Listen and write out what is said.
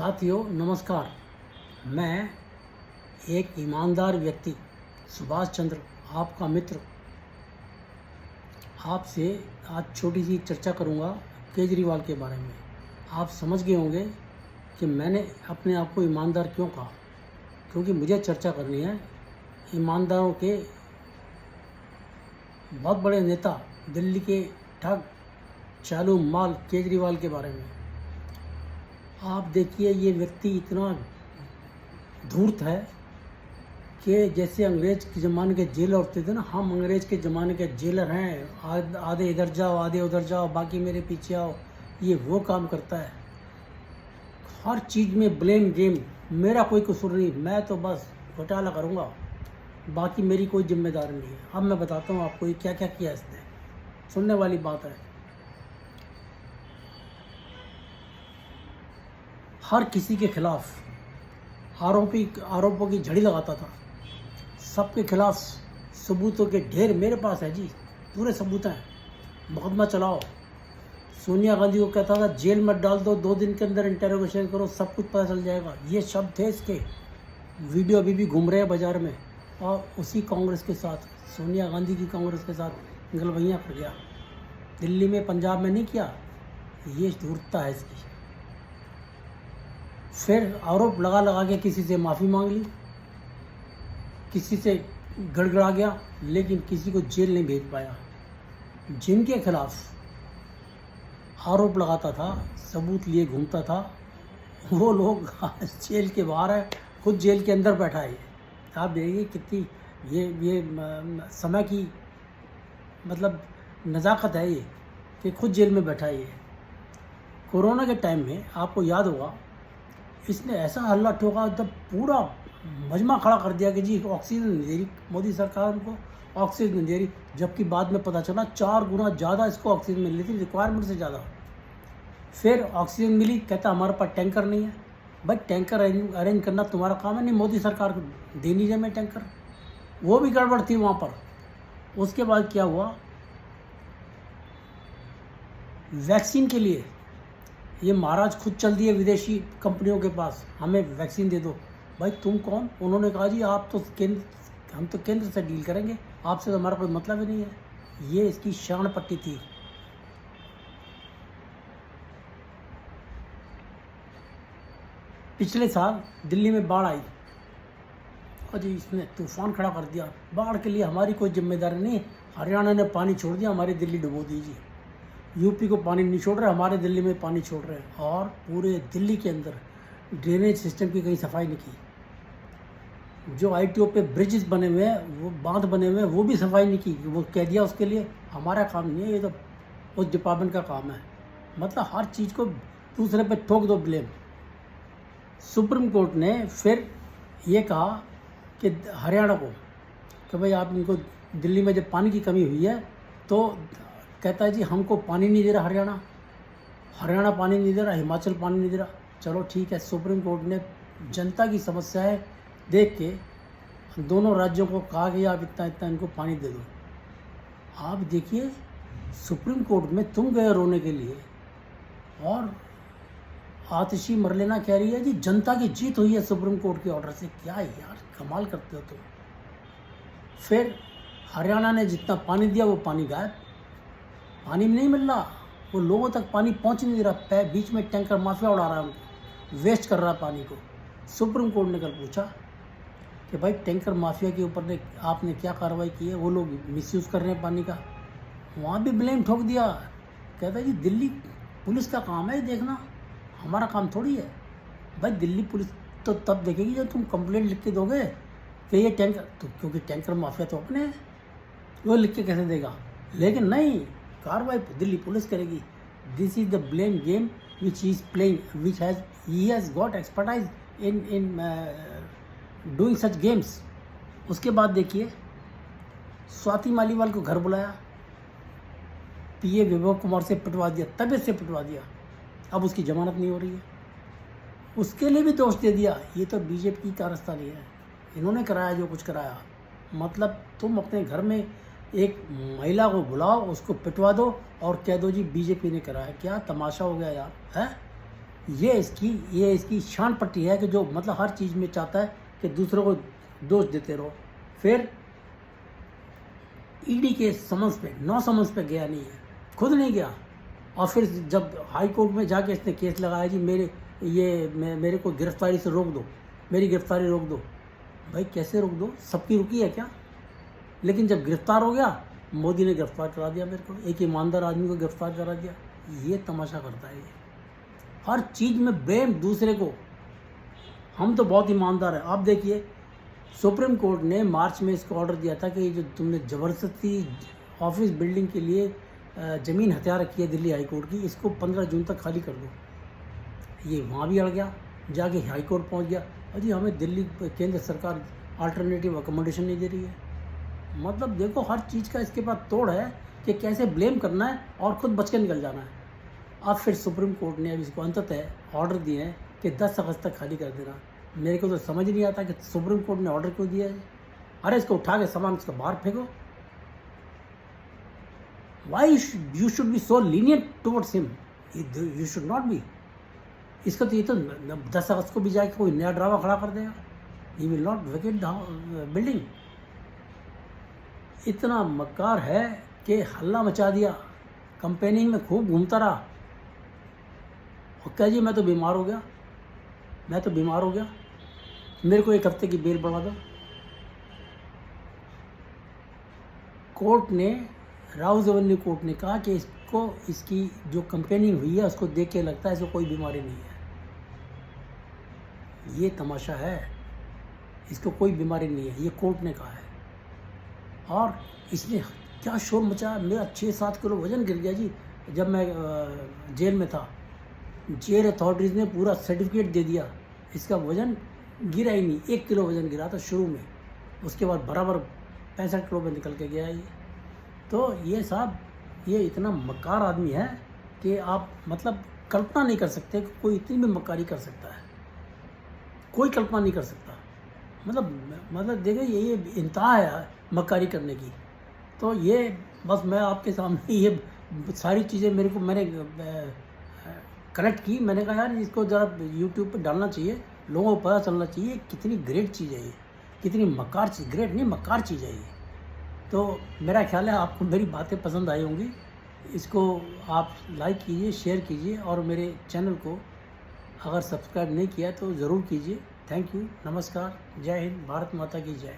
साथियों नमस्कार। मैं एक ईमानदार व्यक्ति सुभाष चंद्र, आपका मित्र, आपसे आज छोटी सी चर्चा करूंगा केजरीवाल के बारे में। आप समझ गए होंगे कि मैंने अपने आप को ईमानदार क्यों कहा, क्योंकि मुझे चर्चा करनी है ईमानदारों के बहुत बड़े नेता, दिल्ली के ठग चालू माल केजरीवाल के बारे में। आप देखिए, ये व्यक्ति इतना धूर्त है कि जैसे अंग्रेज के ज़माने के जेलर होते थे ना, हम अंग्रेज के ज़माने के जेलर हैं, आधे इधर जाओ आधे उधर जाओ, बाकी मेरे पीछे आओ, ये वो काम करता है। हर चीज़ में ब्लेम गेम, मेरा कोई कसूर नहीं, मैं तो बस घोटाला करूँगा, बाकी मेरी कोई जिम्मेदारी नहीं है। अब मैं बताता हूँ आपको ये क्या क्या किया इसने, सुनने वाली बात है। हर किसी के खिलाफ आरोपों की झड़ी लगाता था, सबके खिलाफ सबूतों के ढेर मेरे पास है जी, पूरे सबूत हैं, मुकदमा चलाओ। सोनिया गांधी को कहता था जेल में डाल दो, 2 दिन के अंदर इंटरोगेशन करो, सब कुछ पता चल जाएगा। ये शब्द थे इसके, वीडियो अभी भी घूम रहे हैं बाजार में। और उसी कांग्रेस के साथ, सोनिया गांधी की कांग्रेस के साथ गलवैयाँ कर गया। दिल्ली में, पंजाब में नहीं किया, ये धूर्तता है इसकी। फिर आरोप लगा लगा के किसी से माफ़ी मांग ली, किसी से गड़गड़ा गया, लेकिन किसी को जेल नहीं भेज पाया। जिनके खिलाफ आरोप लगाता था, सबूत लिए घूमता था, वो लोग जेल के बाहर है, खुद जेल के अंदर बैठा है। आप देखिए कितनी ये समय की मतलब नज़ाकत है ये, कि खुद जेल में बैठा है ये। कोरोना के टाइम में आपको याद होगा, इसने ऐसा हल्ला ठोका, जब पूरा मजमा खड़ा कर दिया कि जी ऑक्सीजन नहीं दे रही मोदी सरकार, उनको ऑक्सीजन नहीं दे रही, जबकि बाद में पता चला 4 गुना ज़्यादा इसको ऑक्सीजन मिल रही थी, रिक्वायरमेंट से ज़्यादा। फिर ऑक्सीजन मिली, कहता हमारे पास टैंकर नहीं है। भाई टैंकर अरेंज करना तुम्हारा काम है, नहीं मोदी सरकार को दे नहीं रहे टैंकर, वो भी गड़बड़ थी वहाँ पर। उसके बाद क्या हुआ, वैक्सीन के लिए ये महाराज खुद चल दिए विदेशी कंपनियों के पास, हमें वैक्सीन दे दो। भाई तुम कौन? उन्होंने कहा जी आप तो हम तो केंद्र से डील करेंगे, आपसे तो हमारा कोई मतलब ही नहीं है। ये इसकी शरण पट्टी थी। पिछले साल दिल्ली में बाढ़ आई और जी इसने तूफान खड़ा कर दिया। बाढ़ के लिए हमारी कोई जिम्मेदारी नहीं, हरियाणा ने पानी छोड़ दिया, हमारी दिल्ली डुबो दीजिए। यूपी को पानी नहीं छोड़ रहे, हमारे दिल्ली में पानी छोड़ रहे हैं। और पूरे दिल्ली के अंदर ड्रेनेज सिस्टम की कहीं सफाई नहीं की। जो आईटीओ पे ब्रिजेस बने हुए हैं, वो बांध बने हुए हैं, वो भी सफाई नहीं की। वो कह दिया उसके लिए हमारा काम नहीं है, ये तो उस डिपार्टमेंट का काम है। मतलब हर चीज़ को दूसरे पे ठोक दो ब्लेम। सुप्रीम कोर्ट ने फिर ये कहा कि हरियाणा को कि भाई आप इनको, दिल्ली में जब पानी की कमी हुई है तो कहता है जी हमको पानी नहीं दे रहा हरियाणा पानी नहीं दे रहा, हिमाचल पानी नहीं दे रहा। चलो ठीक है, सुप्रीम कोर्ट ने जनता की समस्याएं देख के दोनों राज्यों को कहा कि आप इतना इतना इनको पानी दे दो। आप देखिए, सुप्रीम कोर्ट में तुम गए रोने के लिए और आतिशी मरलेना कह रही है जी जनता की जीत हुई है सुप्रीम कोर्ट के ऑर्डर से। क्या है यार, कमाल करते हो तुम। फिर हरियाणा ने जितना पानी दिया वो पानी गायब, पानी नहीं मिल रहा, वो लोगों तक पानी पहुंच नहीं रहा। बीच में टैंकर माफिया उड़ा रहा है उनको, वेस्ट कर रहा है पानी को। सुप्रीम कोर्ट ने कल पूछा कि भाई टैंकर माफिया के ऊपर आपने क्या कार्रवाई की है, वो लोग मिसयूज़ कर रहे हैं पानी का। वहाँ भी ब्लेम ठोक दिया। कहता है जी दिल्ली पुलिस का काम है देखना, हमारा काम थोड़ी है। भाई दिल्ली पुलिस तो तब देखेगी जब तुम कंप्लेंट लिख के दोगे कि ये टैंकर, तो क्योंकि टैंकर माफिया तो अपने हैं, वो लिख के कैसे देगा। लेकिन नहीं, कार्रवाई दिल्ली पुलिस करेगी। This is the blame game which he is playing, which he has got expertise in doing such games. उसके बाद देखिए, स्वाति मालीवाल को घर बुलाया, पीए विभव कुमार से पिटवा दिया, तबीयत से पिटवा दिया, अब उसकी जमानत नहीं हो रही है। उसके लिए भी दोष दे दिया, ये तो बीजेपी की कारस्तानी है, इन्होंने कराया जो कुछ कराया। मतलब तुम अपने घर में एक महिला को बुलाओ, उसको पिटवा दो और कह दो जी बीजेपी ने कराया। क्या तमाशा हो गया यार, है? ये इसकी शान पट्टी है कि जो मतलब हर चीज़ में चाहता है कि दूसरों को दोष देते रहो। फिर ईडी के समन्स पे 9 समन्स पे गया नहीं है, खुद नहीं गया। और फिर जब हाई कोर्ट में जाके इसने केस लगाया जी मेरे को गिरफ्तारी से रोक दो, मेरी गिरफ्तारी रोक दो। भाई कैसे रोक दो, सबकी रुकी है क्या? लेकिन जब गिरफ्तार हो गया, मोदी ने गिरफ्तार करा दिया मेरे को, एक ईमानदार आदमी को गिरफ्तार करा दिया। ये तमाशा करता है ये, हर चीज़ में ब्लेम दूसरे को। हम तो बहुत ईमानदार हैं। आप देखिए, सुप्रीम कोर्ट ने मार्च में इसको ऑर्डर दिया था कि जो तुमने ज़बरदस्ती ऑफिस बिल्डिंग के लिए ज़मीन हथिया रखी है दिल्ली हाई कोर्ट की, इसको 15 जून तक खाली कर दो। ये वहाँ भी अड़ गया, जाके हाई कोर्ट पहुँच गया। अजी हमें दिल्ली केंद्र सरकार अल्टरनेटिव अकोमोडेशन नहीं दे रही है। मतलब देखो, हर चीज़ का इसके पास तोड़ है कि कैसे ब्लेम करना है और ख़ुद बच के निकल जाना है। अब फिर सुप्रीम कोर्ट ने अब इसको अंततः ऑर्डर दिए हैं कि 10 अगस्त तक खाली कर देना। मेरे को तो समझ नहीं आता कि सुप्रीम कोर्ट ने ऑर्डर क्यों दिया है। अरे इसको उठा के सामान इसको बाहर फेंको। Why you should be so lenient towards him, you should not be. इसका तो ये तो 10 अगस्त को भी जाके कोई नया ड्रामा खड़ा कर देगा। He will not vacate the building. इतना मक्कार है कि हल्ला मचा दिया, कंपेनिंग में खूब घूमता रहा और कह जी मैं तो बीमार हो गया, मैं तो बीमार हो गया, मेरे को 1 हफ्ते की बेल बढ़ा दो। कोर्ट ने, राउज एवेन्यू कोर्ट ने कहा कि इसकी जो कंपेनिंग हुई है उसको देख के लगता है इसको कोई बीमारी नहीं है। ये तमाशा है, इसको कोई बीमारी नहीं है, ये कोर्ट ने कहा है। और इसने क्या शोर मचाया, मेरा 6-7 किलो वज़न गिर गया जी जब मैं जेल में था। जेल अथॉरिटीज़ ने पूरा सर्टिफिकेट दे दिया, इसका वज़न गिरा ही नहीं, 1 किलो वज़न गिरा था शुरू में, उसके बाद बराबर 65 किलो में निकल के गया ये। तो ये साहब, ये इतना मक्कार आदमी है कि आप मतलब कल्पना नहीं कर सकते कि कोई इतनी भी मक्कारी कर सकता है। कोई कल्पना नहीं कर सकता। मतलब देखिए, ये इंतहा है मक्कारी करने की। तो ये बस मैं आपके सामने ये सारी चीज़ें मैंने कनेक्ट की। मैंने कहा यार इसको ज़रा यूट्यूब पे डालना चाहिए, लोगों को पता चलना चाहिए कितनी ग्रेट चीज़ है ये, कितनी मक्कार चीज़, ग्रेट नहीं मक्कार चीज़ है ये। तो मेरा ख्याल है आपको मेरी बातें पसंद आई होंगी। इसको आप लाइक कीजिए, शेयर कीजिए और मेरे चैनल को अगर सब्सक्राइब नहीं किया तो ज़रूर कीजिए। थैंक यू, नमस्कार, जय हिंद, भारत माता की जय।